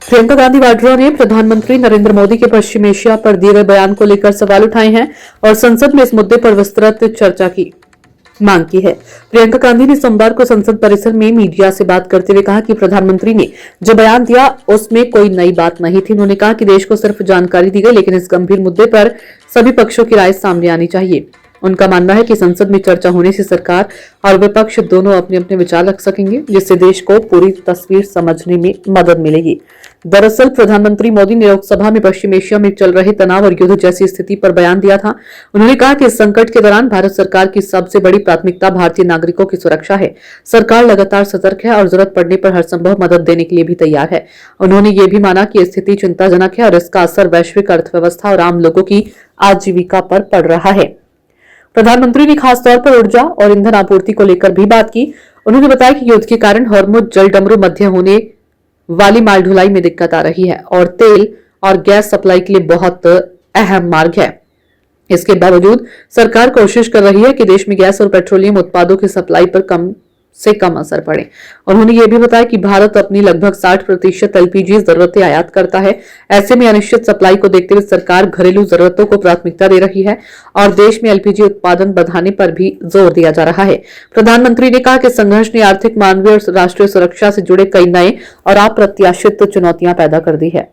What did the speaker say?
प्रियंका गांधी वाड्रा ने प्रधानमंत्री नरेंद्र मोदी के पश्चिम एशिया पर दिए गए बयान को लेकर सवाल उठाए हैं और संसद में इस मुद्दे पर विस्तृत चर्चा की मांग की है। प्रियंका गांधी ने सोमवार को संसद परिसर में मीडिया से बात करते हुए कहा कि प्रधानमंत्री ने जो बयान दिया उसमें कोई नई बात नहीं थी। उन्होंने कहा कि देश को सिर्फ जानकारी दी गई, लेकिन इस गंभीर मुद्दे पर सभी पक्षों की राय सामने आनी चाहिए। उनका मानना है कि संसद में चर्चा होने से सरकार और विपक्ष दोनों अपने अपने विचार रख सकेंगे, जिससे देश को पूरी तस्वीर समझने में मदद मिलेगी। दरअसल प्रधानमंत्री मोदी ने लोकसभा में पश्चिम एशिया में चल रहे तनाव और युद्ध जैसी स्थिति पर बयान दिया था। उन्होंने कहा कि इस संकट के दौरान भारत सरकार की सबसे बड़ी प्राथमिकता भारतीय नागरिकों की सुरक्षा है। सरकार लगातार सतर्क है और जरूरत पड़ने पर हर संभव मदद देने के लिए भी तैयार है। उन्होंने ये भी माना कि स्थिति चिंताजनक है और इसका असर वैश्विक अर्थव्यवस्था और आम लोगों की आजीविका पर पड़ रहा है। प्रधानमंत्री ने खासतौर पर ऊर्जा और ईंधन आपूर्ति को लेकर भी बात की। उन्होंने बताया कि युद्ध के कारण हॉर्मुज जलडमरू मध्य होने वाली माल ढुलाई में दिक्कत आ रही है और तेल और गैस सप्लाई के लिए बहुत अहम मार्ग है। इसके बावजूद सरकार कोशिश कर रही है कि देश में गैस और पेट्रोलियम उत्पादों की सप्लाई पर कम से कम असर पड़े। उन्होंने ये भी बताया कि भारत अपनी लगभग 60% एलपीजी जरूरतें आयात करता है। ऐसे में अनिश्चित सप्लाई को देखते हुए सरकार घरेलू जरूरतों को प्राथमिकता दे रही है और देश में एलपीजी उत्पादन बढ़ाने पर भी जोर दिया जा रहा है। प्रधानमंत्री ने कहा कि संघर्ष ने आर्थिक, मानवीय और राष्ट्रीय सुरक्षा से जुड़े कई नए और अप्रत्याशित चुनौतियां पैदा कर दी है।